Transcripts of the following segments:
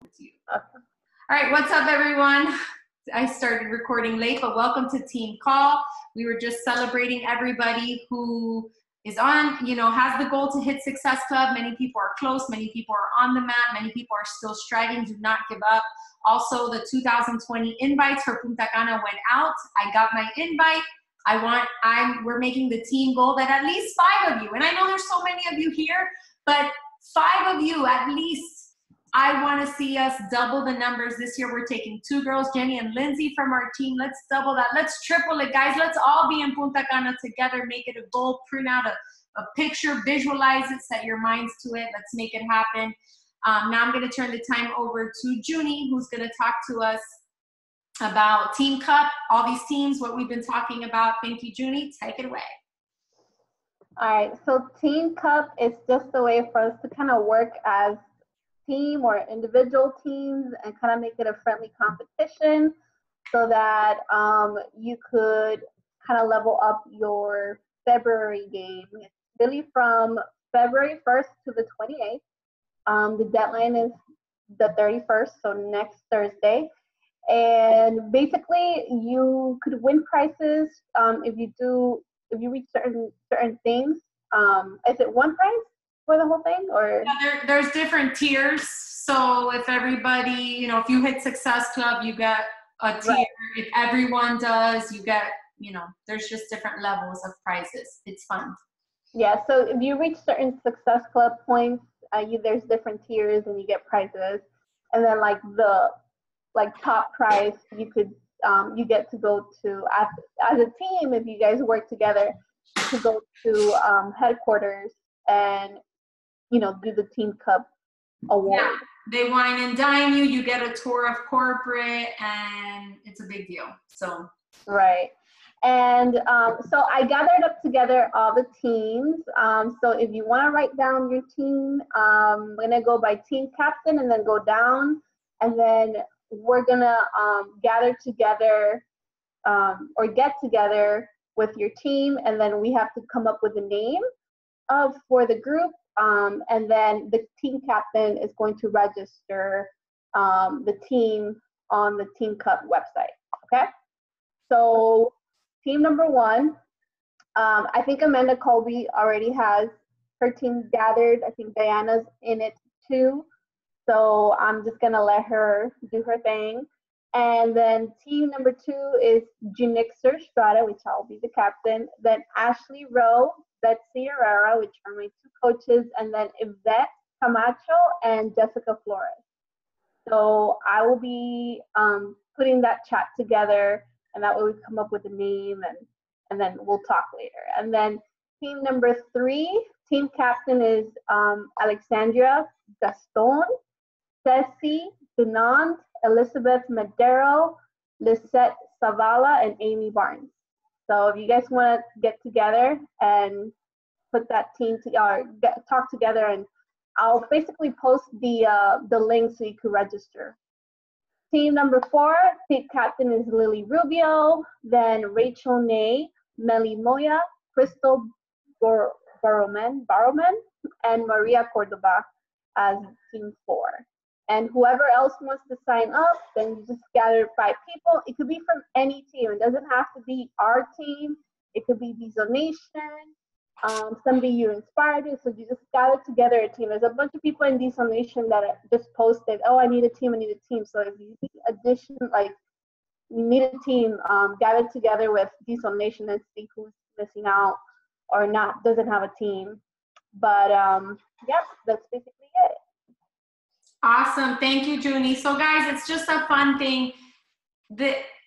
it to you. Okay. All right, what's up, everyone? I started recording late, but welcome to Team Call. We were just celebrating everybody who is on, has the goal to hit Success Club. Many people are close. Many people are on the mat. Many people are still striving. Do not give up. Also, the 2020 invites for Punta Cana went out. I got my invite. We're making the team goal that at least 5 of you, and I know there's so many of you here, but 5 of you at least, I want to see us double the numbers this year. We're taking 2 girls, Jenny and Lindsay, from our team. Let's double that. Let's triple it, guys. Let's all be in Punta Cana together. Make it a goal. Print out a picture. Visualize it. Set your minds to it. Let's make it happen. Now I'm going to turn the time over to Junie, who's going to talk to us about Team Cup, all these teams, what we've been talking about. Thank you, Junie. Take it away. All right. So Team Cup is just a way for us to kind of work as team or individual teams and kind of make it a friendly competition so that you could kind of level up your February game. It's really from February 1st to the 28th. The deadline is the 31st, so next Thursday. And basically, you could win prizes if you reach certain things. Is it one prize for the whole thing, or? Yeah, there's different tiers. So if everybody, if you hit Success Club, you get a tier. Right. If everyone does, you get, there's just different levels of prizes. It's fun. Yeah. So if you reach certain Success Club points, there's different tiers, and you get prizes. And then the top prize, you get to go to as a team, if you guys work together, to go to headquarters and do the Team Cup award. Yeah, they wine and dine you. You get a tour of corporate, and it's a big deal. So right. And so I gathered up together all the teams. So if you want to write down your team, I'm gonna go by team captain and then go down, and then we're gonna gather together or get together with your team, and then we have to come up with a name for the group, and then the team captain is going to register the team on the Team Cup website. Okay, so team number 1, I think Amanda Colby already has her team gathered. I think Diana's in it too. So I'm just going to let her do her thing. And then team number 2 is Junixer Estrada, which I'll be the captain. Then Ashley Rowe, Betsy Herrera, which are my 2 coaches. And then Yvette Camacho and Jessica Flores. So I will be putting that chat together, and that way we come up with a name, and then we'll talk later. And then team number 3, team captain is Alexandria, Gaston, Ceci, Dunant, Elizabeth Madero, Lisette Zavala, and Amy Barnes. So if you guys want to get together and put that team talk together, and I'll basically post the link so you can register. Team number 4, team captain is Lily Rubio, then Rachel Ney, Melly Moya, Crystal Barrowman, and Maria Cordova as team 4. And whoever else wants to sign up, then you just gather 5 people. It could be from any team. It doesn't have to be our team. It could be Diesel Nation, somebody you inspired with. So you just gather together a team. There's a bunch of people in Diesel Nation that just posted, oh, I need a team. So if you need you need a team, gather together with Diesel Nation and see who's missing out or not, doesn't have a team. But yeah, that's basically it. Awesome. Thank you, Junie. So guys, it's just a fun thing.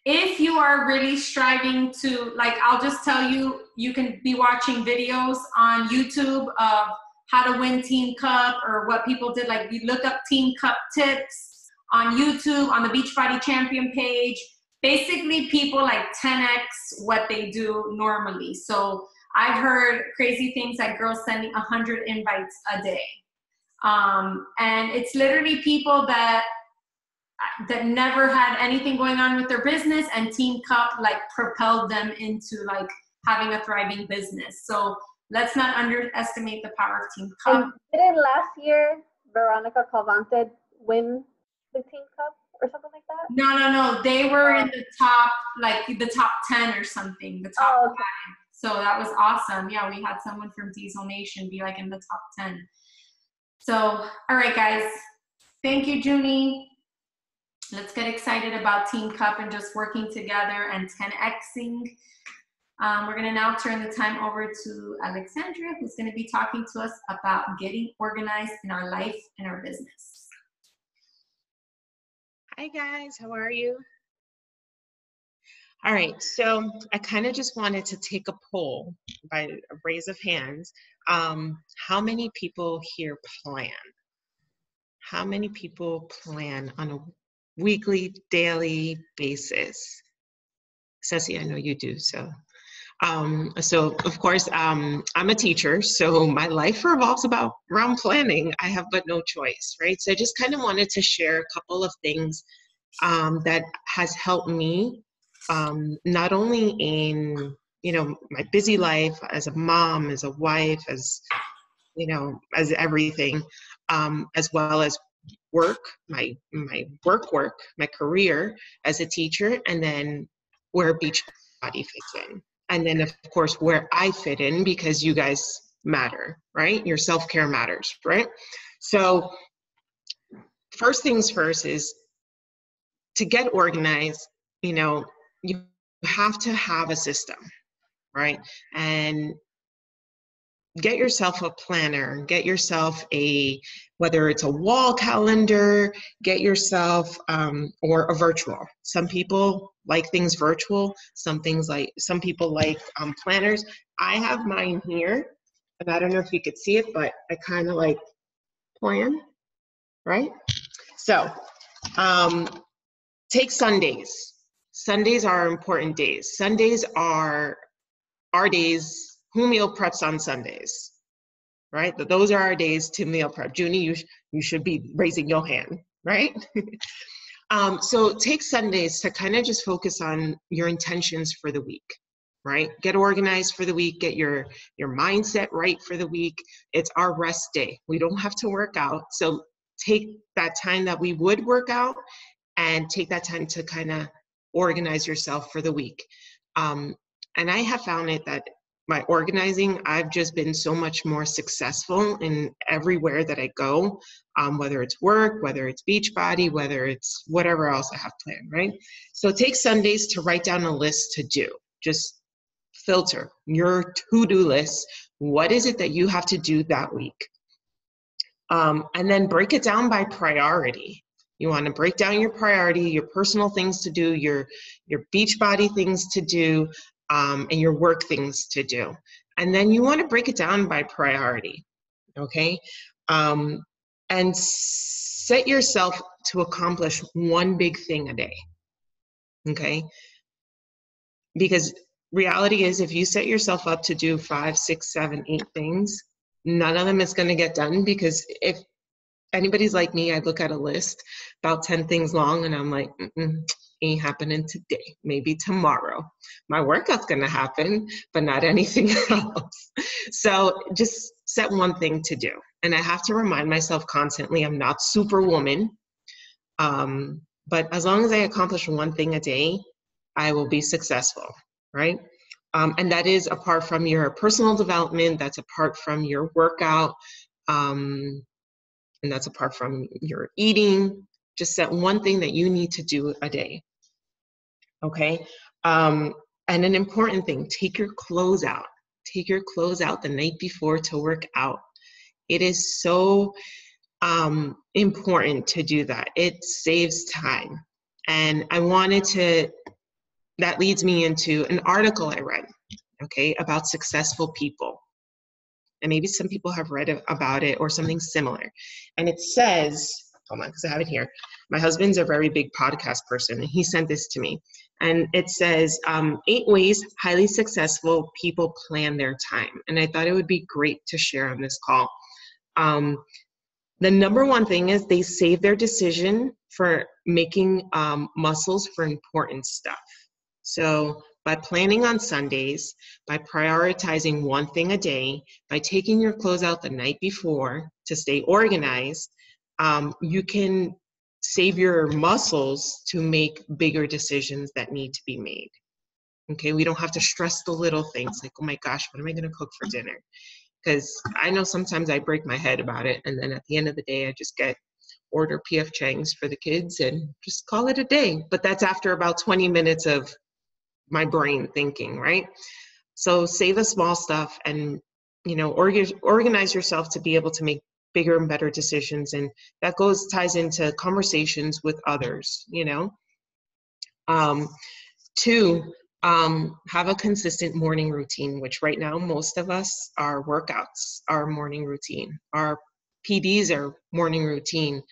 If you are really striving to, I'll just tell you, you can be watching videos on YouTube of how to win Team Cup or what people did. You look up Team Cup tips on YouTube, on the Beachbody Champion page. Basically, people 10x what they do normally. So I've heard crazy things like girls sending 100 invites a day. And it's literally people that never had anything going on with their business, and Team Cup propelled them into having a thriving business. So let's not underestimate the power of Team Cup. And didn't last year Veronica Calvante win the Teen Cup or something like that? No. They were in the top, like the top 10 or something, the top Oh, 5. So that was awesome. Yeah, we had someone from Diesel Nation be like in the top 10. So, all right, guys. Thank you, Junie. Let's get excited about Teen Cup and just working together and 10Xing. We're going to now turn the time over to Alexandria, who's going to be talking to us about getting organized in our life and our business. Hi guys, how are you? All right, so I kind of just wanted to take a poll by a raise of hands. How many people here plan? How many people plan on a weekly, daily basis? Ceci, I know you do, so. So of course, I'm a teacher, so my life revolves around planning. I have but no choice, right? So I just kind of wanted to share a couple of things that has helped me, not only in, my busy life as a mom, as a wife, as, as everything, as well as work, my work, my career as a teacher, and then where Beachbody fits in. And then, of course, where I fit in, because you guys matter, right? Your self-care matters, right? So first things first is to get organized, you have to have a system, right? And get yourself a planner, get yourself whether it's a wall calendar, get yourself, or a virtual. Some people like things virtual, some people like planners. I have mine here, and I don't know if you could see it, but I kind of like plan, right? So take Sundays. Sundays are important days. Sundays are our days. Who meal preps on Sundays, right? Those are our days to meal prep. Junie, you should be raising your hand, right? So take Sundays to kind of just focus on your intentions for the week, right? Get organized for the week, get your mindset right for the week. It's our rest day. We don't have to work out. So take that time that we would work out and take that time to kind of organize yourself for the week. And I have found it that by organizing, I've just been so much more successful in everywhere that I go, whether it's work, whether it's Beachbody, whether it's whatever else I have planned, right? So take Sundays to write down a list to do. Just filter your to-do list. What is it that you have to do that week? And then break it down by priority. You want to break down your priority, your personal things to do, your Beachbody things to do, and your work things to do. And then you want to break it down by priority, okay? And set yourself to accomplish one big thing a day, okay? Because reality is, if you set yourself up to do 5, 6, 7, 8 things, none of them is going to get done, because if anybody's like me, I look at a list about 10 things long and I'm like, ain't happening today, maybe tomorrow. My workout's gonna happen, but not anything else. So just set one thing to do. And I have to remind myself constantly, I'm not superwoman, but as long as I accomplish one thing a day, I will be successful, right? And that is apart from your personal development, that's apart from your workout, and that's apart from your eating. Just set one thing that you need to do a day, okay? And an important thing, take your clothes out. Take your clothes out the night before to work out. It is so important to do that. It saves time. And that leads me into an article I read, okay, about successful people. And maybe some people have read about it or something similar. And it says, hold on, because I have it here. My husband's a very big podcast person, and he sent this to me. And it says, 8 ways highly successful people plan their time. And I thought it would be great to share on this call. The number one thing is they save their decision for making muscles for important stuff. So by planning on Sundays, by prioritizing one thing a day, by taking your clothes out the night before to stay organized, you can save your muscles to make bigger decisions that need to be made. Okay, we don't have to stress the little things like, oh my gosh, what am I going to cook for dinner? Because I know sometimes I break my head about it, and then at the end of the day, I just order PF Chang's for the kids and just call it a day. But that's after about 20 minutes of my brain thinking, right? So save the small stuff and, organize yourself to be able to make bigger and better decisions. And that ties into conversations with others, 2, have a consistent morning routine, which right now, most of us, our workouts, our morning routine, our PDs are morning routine.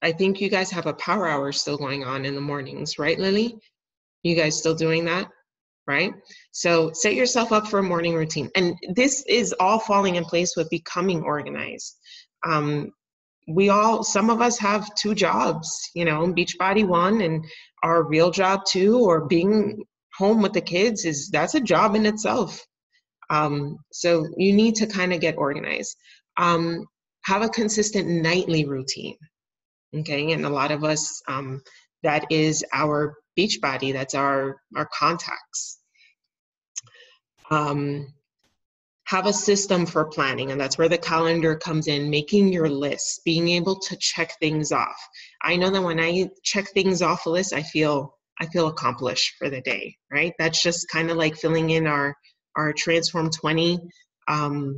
I think you guys have a power hour still going on in the mornings, right, Lily? You guys still doing that, right? So set yourself up for a morning routine. And this is all falling in place with becoming organized. Some of us have 2 jobs, Beachbody 1 and our real job 2, or being home with the kids that's a job in itself. So you need to kind of get organized. Have a consistent nightly routine. Okay, and a lot of us, that is our Beachbody, that's our contacts. Have a system for planning, and that's where the calendar comes in, making your lists, being able to check things off. I know that when I check things off a list, I feel accomplished for the day, right? That's just kind of like filling in our Transform 20, our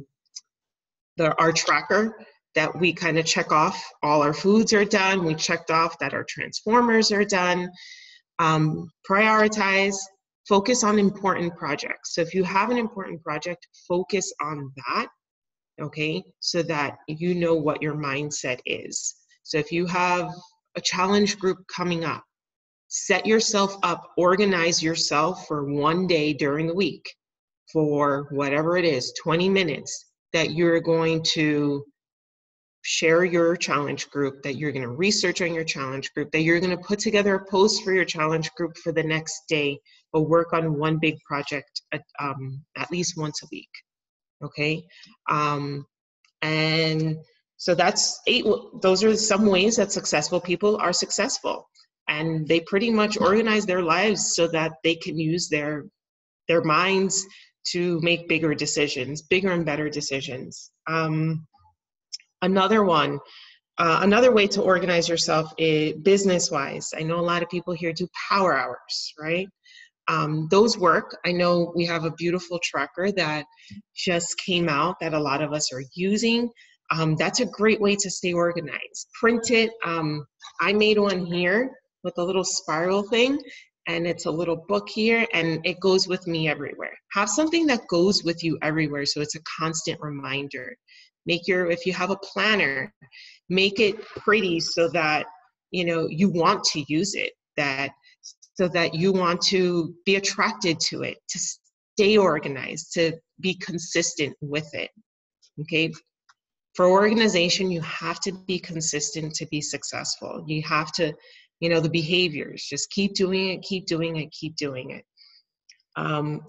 tracker, that we kind of check off all our foods are done. We checked off that our transformers are done. Prioritize, focus on important projects. So if you have an important project, focus on that, okay? So that you know what your mindset is. So if you have a challenge group coming up, set yourself up, organize yourself for one day during the week for whatever it is, 20 minutes, that you're going to share your challenge group, that you're going to research on your challenge group, that you're going to put together a post for your challenge group for the next day, but work on one big project at least once a week. Okay. And so that's 8. Those are some ways that successful people are successful, and they pretty much organize their lives so that they can use their minds to make bigger decisions, bigger and better decisions. Another way to organize yourself is business-wise. I know a lot of people here do power hours, right? Those work. I know we have a beautiful tracker that just came out that a lot of us are using. That's a great way to stay organized. Print it. I made one here with a little spiral thing, and it's a little book here, and it goes with me everywhere. Have something that goes with you everywhere so it's a constant reminder. If you have a planner, make it pretty so that you want to use it, so that you want to be attracted to it, to stay organized, to be consistent with it. Okay. For organization, you have to be consistent to be successful. You have to, the behaviors, just keep doing it, keep doing it, keep doing it.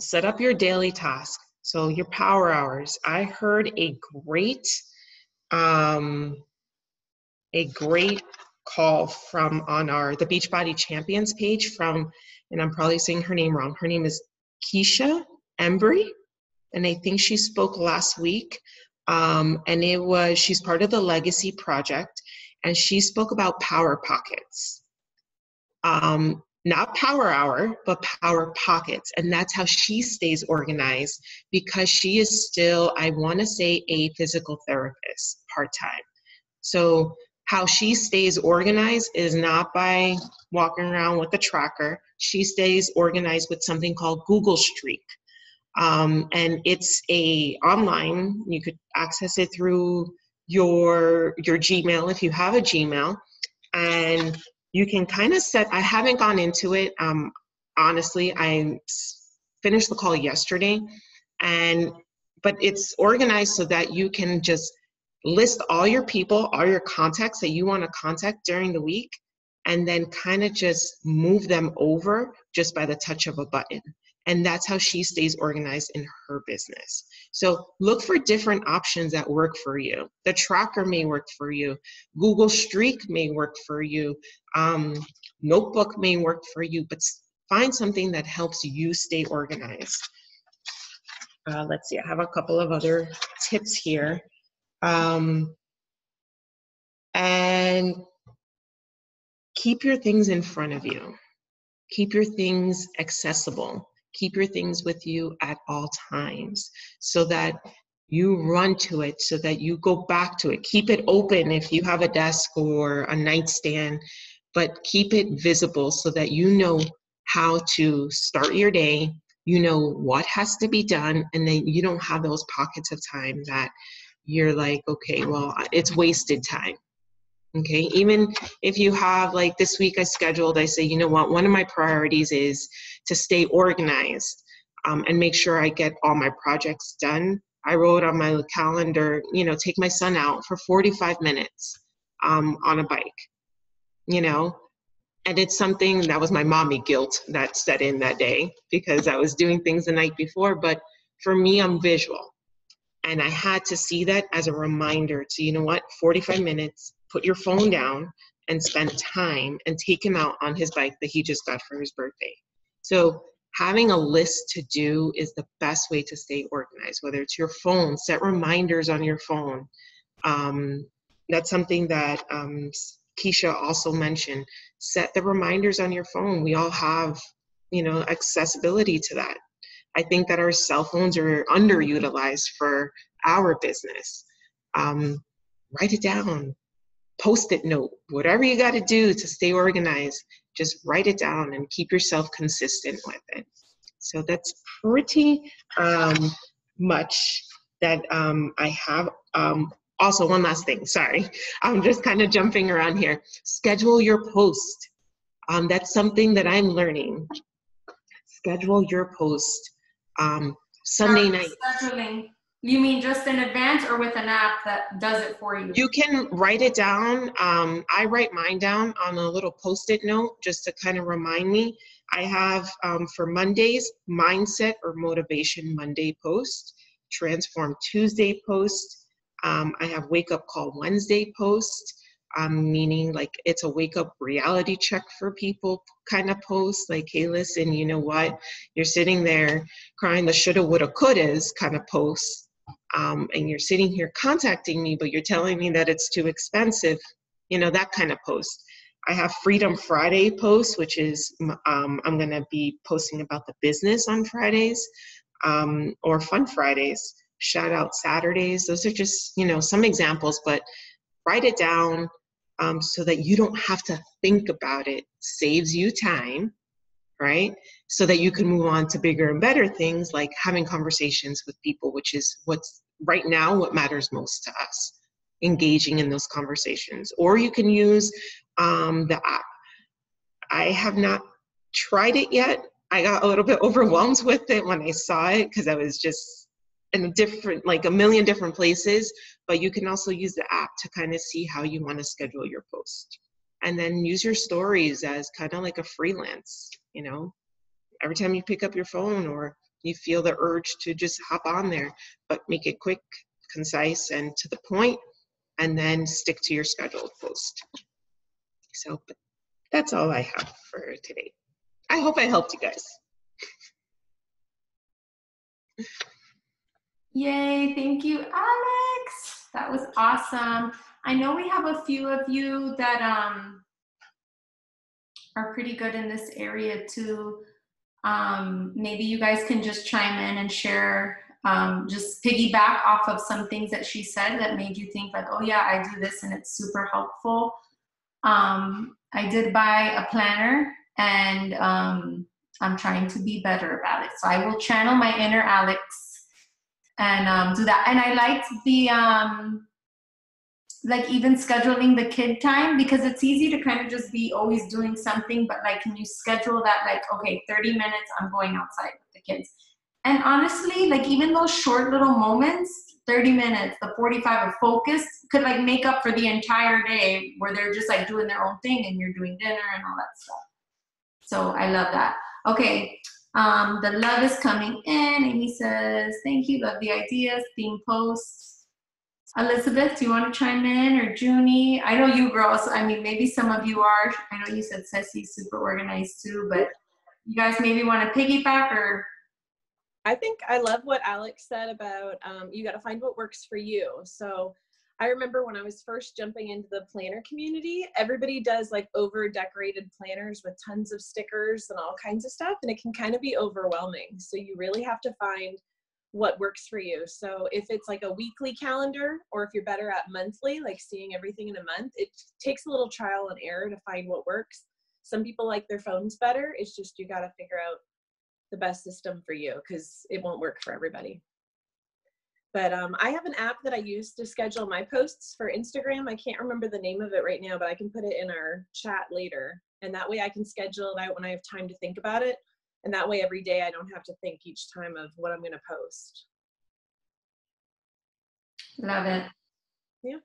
Set up your daily task. So your power hours. I heard a great call from the Beachbody Champions page from, and I'm probably saying her name wrong. Her name is Keisha Embry, and I think she spoke last week. And she's part of the Legacy Project, and she spoke about power pockets. Not power hour, but power pockets. And that's how she stays organized, because she is still, I want to say, a physical therapist part-time. So how she stays organized is not by walking around with a tracker. She stays organized with something called Google Streak. And it's online. You could access it through your Gmail if you have a Gmail. And you can kind of I haven't gone into it. Honestly, I finished the call yesterday, but it's organized so that you can just list all your people, all your contacts that you want to contact during the week, and then kind of just move them over just by the touch of a button. And that's how she stays organized in her business. So look for different options that work for you. The tracker may work for you. Google Streak may work for you. Notebook may work for you, but find something that helps you stay organized. Let's see, I have a couple of other tips here. And keep your things in front of you. Keep your things accessible. Keep your things with you at all times so that you run to it, so that you go back to it. Keep it open if you have a desk or a nightstand, but keep it visible so that you know how to start your day, you know what has to be done, and then you don't have those pockets of time that you're like, okay, well, it's wasted time. Okay, even if you have, like this week I say, you know what, one of my priorities is to stay organized and make sure I get all my projects done. I wrote on my calendar, you know, take my son out for 45 minutes on a bike, you know, and it's something that was my mommy guilt that set in that day because I was doing things the night before, but for me, I'm visual. And I had to see that as a reminder to, you know what, 45 minutes, put your phone down and spend time and take him out on his bike that he just got for his birthday. So having a list to do is the best way to stay organized, whether it's your phone, set reminders on your phone. That's something that Keisha also mentioned. Set the reminders on your phone. We all have, you know, accessibility to that. I think that our cell phones are underutilized for our business. Write it down, Post-it note, whatever you got to do to stay organized, just write it down and keep yourself consistent with it. So that's pretty much that I have. Also, one last thing, sorry. I'm just kind of jumping around here. Schedule your post. That's something that I'm learning. Schedule your post. Sunday night. Scheduling. You mean just in advance or with an app that does it for you? You can write it down. I write mine down on a little Post-it note just to kind of remind me. I have for Mondays, Mindset or Motivation Monday post, Transform Tuesday post. I have Wake Up Call Wednesday post, meaning like it's a wake up reality check for people kind of post, like, hey, listen, you know what? You're sitting there crying the shoulda, woulda, couldas kind of post. And you're sitting here contacting me, but you're telling me that it's too expensive, you know, that kind of post. I have Freedom Friday posts, which is I'm going to be posting about the business on Fridays, or Fun Fridays, Shout Out Saturdays. Those are just, you know, some examples, but write it down so that you don't have to think about it. Saves you time, right? So that you can move on to bigger and better things like having conversations with people, which is what's right now what matters most to us, engaging in those conversations. Or you can use the app. I have not tried it yet. I got a little bit overwhelmed with it when I saw it because I was just in a different, like a million different places, but you can also use the app to kind of see how you want to schedule your post. And then use your stories as kind of like a freelance, you know, every time you pick up your phone or you feel the urge to just hop on there, but make it quick, concise, and to the point, and then stick to your scheduled post. So that's all I have for today. I hope I helped you guys. Yay, thank you, Alex. That was awesome. I know we have a few of you that are pretty good in this area too. Maybe you guys can just chime in and share, just piggyback off of some things that she said that made you think like, oh yeah, I do this and it's super helpful. I did buy a planner and I'm trying to be better about it. So I will channel my inner Alex and do that. And I liked the, like even scheduling the kid time, because it's easy to kind of just be always doing something, but like, can you schedule that like, okay, 30 minutes, I'm going outside with the kids. And honestly, like even those short little moments, 30 minutes, the 45 of focus could like make up for the entire day where they're just like doing their own thing and you're doing dinner and all that stuff. So I love that. Okay, The love is coming in. Amy says, thank you, love the ideas, theme posts. Elizabeth, do you want to chime in, or Junie? I know you girls, I mean, maybe some of you are. I know you said Ceci's super organized too, but you guys maybe want to piggyback or? I think I love what Alex said about you got to find what works for you. So I remember when I was first jumping into the planner community, everybody does like over decorated planners with tons of stickers and all kinds of stuff. And it can kind of be overwhelming. So you really have to find what works for you. So if it's like a weekly calendar, or if you're better at monthly, like seeing everything in a month, it takes a little trial and error to find what works. Some people like their phones better. It's just, you got to figure out the best system for you, because it won't work for everybody. But I have an app that I use to schedule my posts for Instagram. I can't remember the name of it right now, but I can put it in our chat later. And that way I can schedule it out when I have time to think about it. And that way every day I don't have to think each time of what I'm going to post. Love it. Yeah.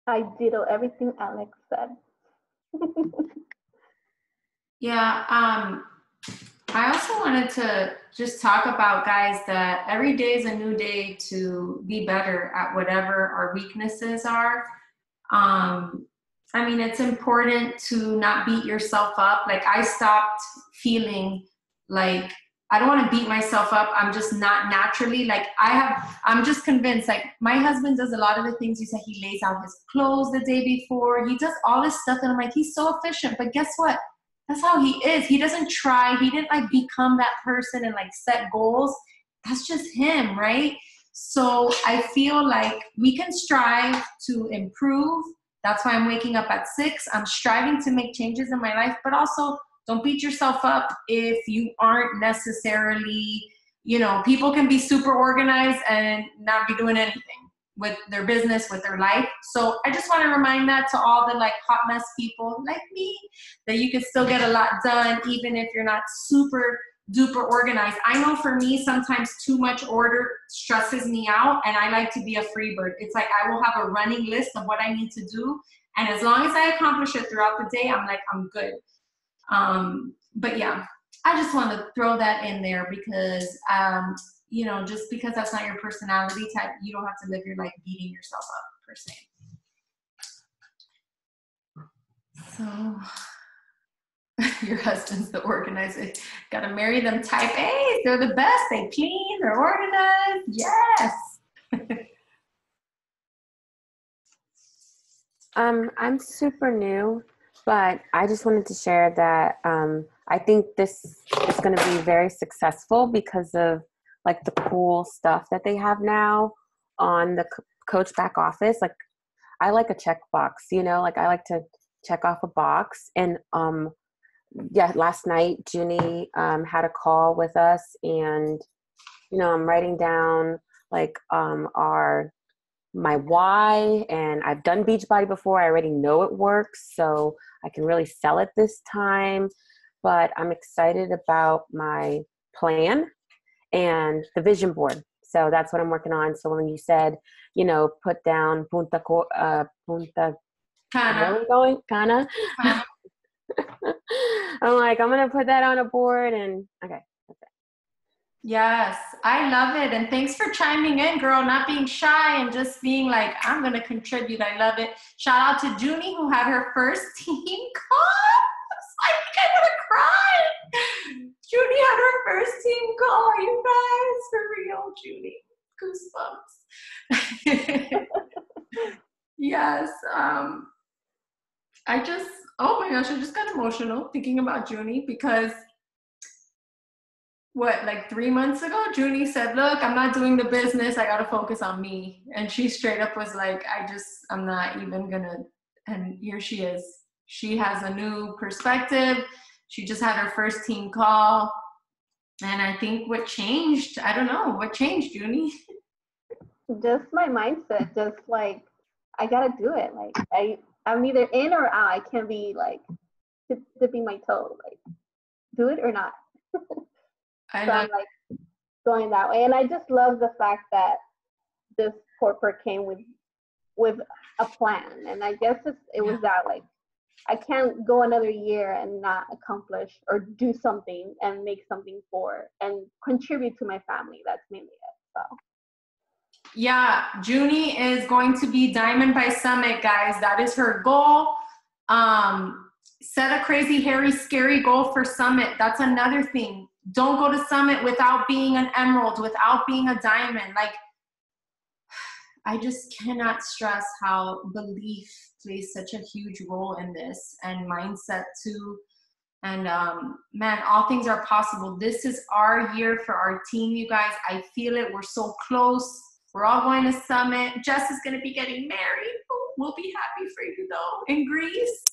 I ditto everything Alex said. Yeah, I also wanted to just talk about, guys, that every day is a new day to be better at whatever our weaknesses are. I mean, it's important to not beat yourself up. Like, I stopped feeling like I don't want to beat myself up. I'm just not naturally, like, I'm just convinced, like, my husband does a lot of the things you said. He lays out his clothes the day before. He does all this stuff. And I'm like, he's so efficient. But guess what? That's how he is. He doesn't try. He didn't like become that person and like set goals. That's just him, right? So I feel like we can strive to improve. That's why I'm waking up at 6. I'm striving to make changes in my life, but also don't beat yourself up if you aren't necessarily, you know, people can be super organized and not be doing anything with their business, with their life. So I just want to remind that to all the like hot mess people like me, that you can still get a lot done even if you're not super duper organized. I know for me, sometimes too much order stresses me out, and I like to be a free bird. It's like I will have a running list of what I need to do, and as long as I accomplish it throughout the day, I'm like, I'm good. But yeah, I just want to throw that in there because you know, just because that's not your personality type, you don't have to live your life beating yourself up per se. So your husband's the organizer. Gotta marry them type A's. They're the best. They clean, they're organized. Yes. I'm super new, but I just wanted to share that I think this is going to be very successful because of like the cool stuff that they have now on the Coach back office. Like, I like a checkbox, you know, like I like to check off a box. And yeah, last night Junie had a call with us, and you know, I'm writing down like my why, and I've done Beachbody before. I already know it works, so I can really sell it this time. But I'm excited about my plan and the vision board. So that's what I'm working on. So when you said, you know, put down punta Cana. where are we going? Cana. I'm like, I'm gonna put that on a board, and okay, that's it. Yes, I love it. And thanks for chiming in, girl, not being shy and just being like, I'm going to contribute. I love it. Shout out to Junie, who had her first team call. I think I want to cry. Junie had her first team call. You guys, for real, Junie. Goosebumps. Yes. I just, oh my gosh, I just got emotional thinking about Junie because like 3 months ago, Junie said, look, I'm not doing the business. I got to focus on me. And she straight up was like, I'm not even going to. And here she is. She has a new perspective. She just had her first team call. And I think what changed, I don't know, what changed, Junie? Just my mindset, just like, I got to do it. Like, I'm either in or out. I can't be like dipping my toe. Like, do it or not. I'm like going that way. And I just love the fact that this corporate came with a plan. And I guess it was that like I can't go another year and not accomplish or do something and make something for and contribute to my family. That's mainly it. So. Yeah, Junie is going to be Diamond by Summit, guys. That is her goal. Set a crazy, hairy, scary goal for Summit. That's another thing. Don't go to Summit without being an emerald, without being a diamond. Like, I just cannot stress how belief plays such a huge role in this, and mindset too. And man, all things are possible. This is our year for our team, you guys. I feel it. We're so close. We're all going to Summit. Jess is going to be getting married. We'll be happy for you though, in Greece.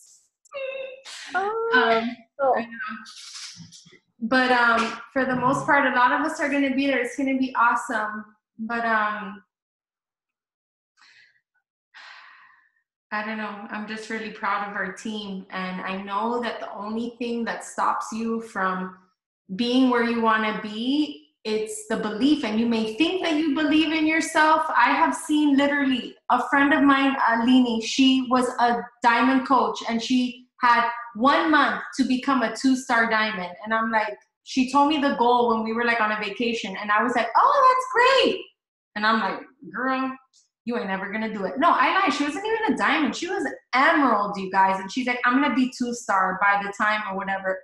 But for the most part, a lot of us are going to be there. It's going to be awesome. But I don't know. I'm just really proud of our team. And I know that the only thing that stops you from being where you want to be, it's the belief. And you may think that you believe in yourself. I have seen literally a friend of mine, Alini, she was a diamond coach and she had 1 month to become a 2-star diamond. And I'm like, she told me the goal when we were like on a vacation. And I was like, oh, that's great. And I'm like, girl, you ain't never gonna do it. No, I lied. She wasn't even a diamond. She was an emerald, you guys. And she's like, I'm gonna be 2-star by the time or whatever.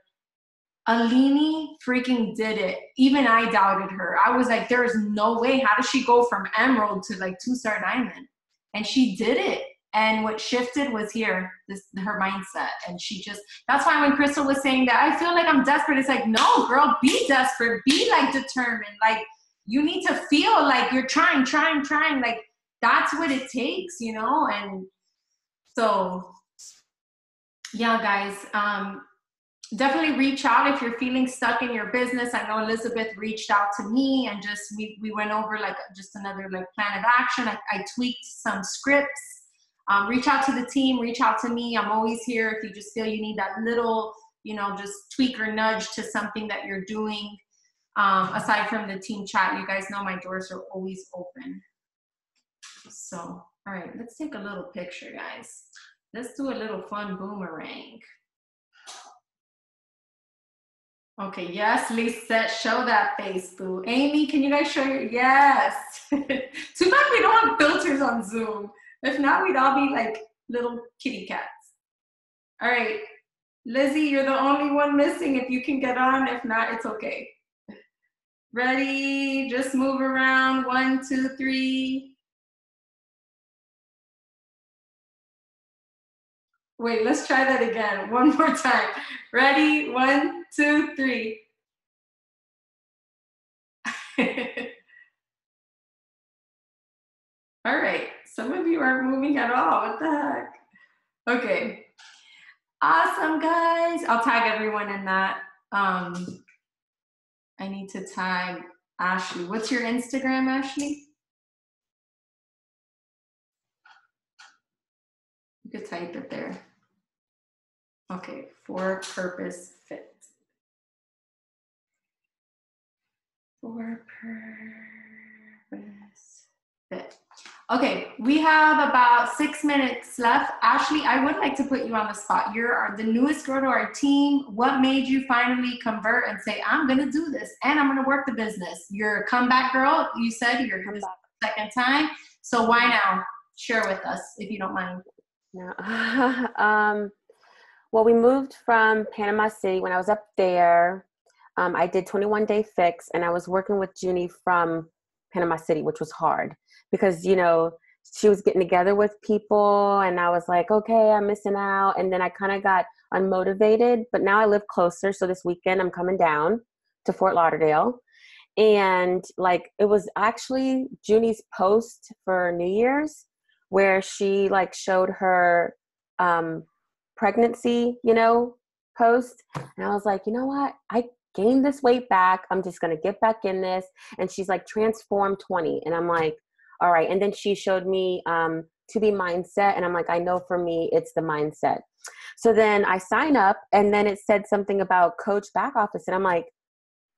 Alini freaking did it. Even I doubted her. I was like, there is no way. How does she go from emerald to like 2-star diamond? And she did it. And what shifted was her mindset. And she just, that's why when Crystal was saying that, I feel like I'm desperate. It's like, no, girl, be desperate. Be like determined. Like you need to feel like you're trying. Like that's what it takes, you know? And so, yeah, guys, definitely reach out if you're feeling stuck in your business. I know Elizabeth reached out to me and just, we went over like just another like plan of action. I tweaked some scripts. Reach out to the team, reach out to me. I'm always here if you just feel you need that little, you know, just tweak or nudge to something that you're doing. Aside from the team chat, you guys know my doors are always open. So, all right, let's take a little picture, guys. Let's do a little fun boomerang. Okay, yes, Lisa, show that face, boo. Amy, can you guys show your, yes. Too bad we don't have filters on Zoom. If not, we'd all be like little kitty cats. All right, Lizzie, you're the only one missing. If you can get on, if not, it's okay. Ready, just move around, 1, 2, 3. Wait, let's try that again. One more time. Ready? 1, 2, 3. All right. Some of you aren't moving at all. What the heck? Okay. Awesome, guys. I'll tag everyone in that. I need to tag Ashley. What's your Instagram, Ashley? You could type it there. Okay, For Purpose Fit. For Purpose Fit. Okay, we have about 6 minutes left. Ashley, I would like to put you on the spot. You're the newest girl to our team. What made you finally convert and say, I'm gonna do this and I'm gonna work the business? You're a comeback girl. You said you're this second time. So why now? Share with us if you don't mind. No. Well, we moved from Panama City. When I was up there, I did 21-day fix, and I was working with Junie from Panama City, which was hard because, you know, she was getting together with people, and I was like, okay, I'm missing out. And then I kind of got unmotivated, but now I live closer. So this weekend I'm coming down to Fort Lauderdale. And like, it was actually Junie's post for New Year's where she like showed her pregnancy, you know, post. And I was like, you know what? I gained this weight back. I'm just going to get back in this. And she's like, transform 20. And I'm like, all right. And then she showed me to be mindset. And I'm like, I know for me, it's the mindset. So then I sign up and then it said something about coach back office. And I'm like,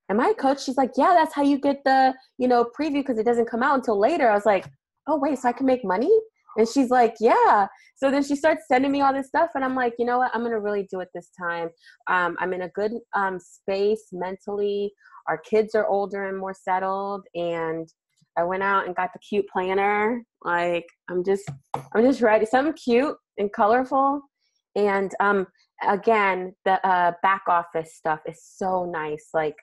am I a coach? She's like, yeah, that's how you get the, you know, preview because it doesn't come out until later. I was like, oh, wait, so I can make money? And she's like, yeah. So then she starts sending me all this stuff. And I'm like, you know what? I'm going to really do it this time. I'm in a good space mentally. Our kids are older and more settled. And I went out and got the cute planner. Like, I'm just ready. Something cute and colorful. And again, the back office stuff is so nice. Like,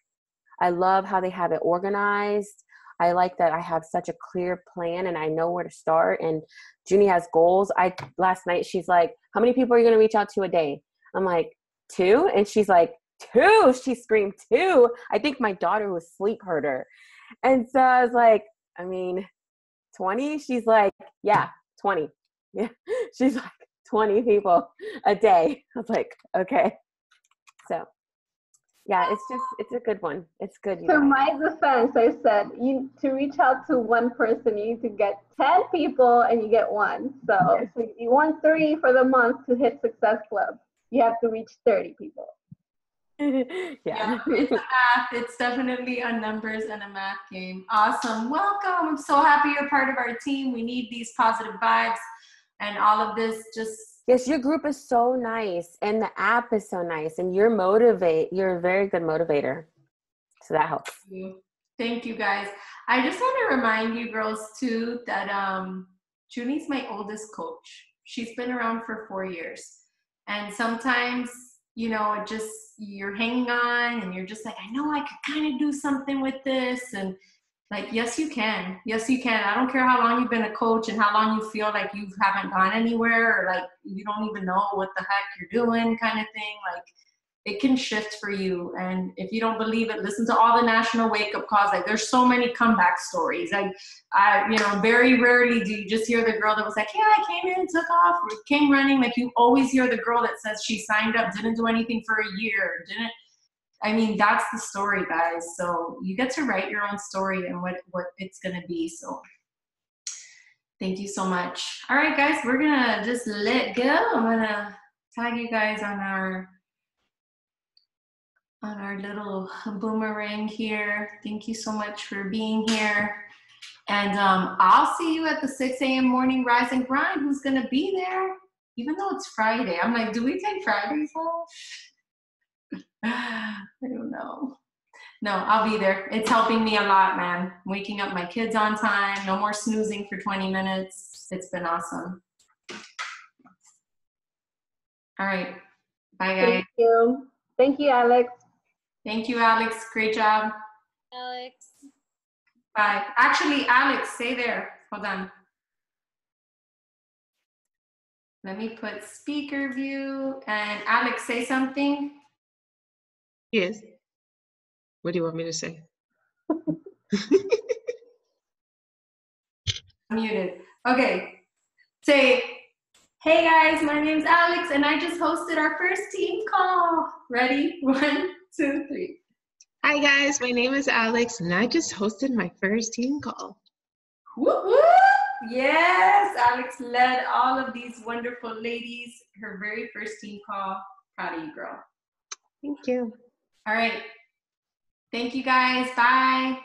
I love how they have it organized. I like that I have such a clear plan and I know where to start. And Junie has goals. Last night she's like, how many people are you going to reach out to a day? I'm like, 2. And she's like, 2. She screamed 2. I think my daughter who was asleep heard her. And so I was like, I mean, 20? She's like, yeah, 20. Yeah. She's like, 20 people a day. I was like, okay. So yeah, it's a good one. It's good. To my defense, I said, to reach out to one person, you need to get 10 people and you get 1. So you want 3 for the month to hit Success Club. You have to reach 30 people. Yeah, it's a math. It's definitely a numbers and a math game. Awesome. Welcome. I'm so happy you're part of our team. We need these positive vibes and all of this just. Yes, your group is so nice and the app is so nice and you're a very good motivator. So that helps. Thank you guys. I just want to remind you girls too that Junie's my oldest coach. She's been around for 4 years. And sometimes, you know, you're hanging on and you're just like, I know I could kind of do something with this. And like, yes, you can. Yes, you can. I don't care how long you've been a coach and how long you feel like you haven't gone anywhere or like you don't even know what the heck you're doing kind of thing. Like, it can shift for you. And if you don't believe it, listen to all the national wake-up calls. Like, there's so many comeback stories. Like, very rarely do you just hear the girl that was like, yeah, I came in, took off, or came running. Like, you always hear the girl that says she signed up, didn't do anything for a year, that's the story, guys. So you get to write your own story and what it's going to be. So thank you so much. All right, guys, we're going to just let go. I'm going to tag you guys on our little boomerang here. Thank you so much for being here. And I'll see you at the 6 a.m. morning Rise and Grind. Who's going to be there? Even though it's Friday. I'm like, do we take Fridays off? I don't know. No, I'll be there. It's helping me a lot, man. Waking up my kids on time. No more snoozing for 20 minutes. It's been awesome. All right. Bye, guys. Thank you. Thank you, Alex. Thank you, Alex. Great job. Alex. Bye. Actually, Alex, stay there. Hold on. Let me put speaker view. And Alex, say something. Yes. What do you want me to say? Muted. Okay. Say, hey guys, my name's Alex and I just hosted our first team call. Ready? 1, 2, 3. Hi guys, my name is Alex and I just hosted my first team call. Whoop, whoop. Yes, Alex led all of these wonderful ladies, her very first team call. Proud of you, girl. Thank you. All right. Thank you guys. Bye.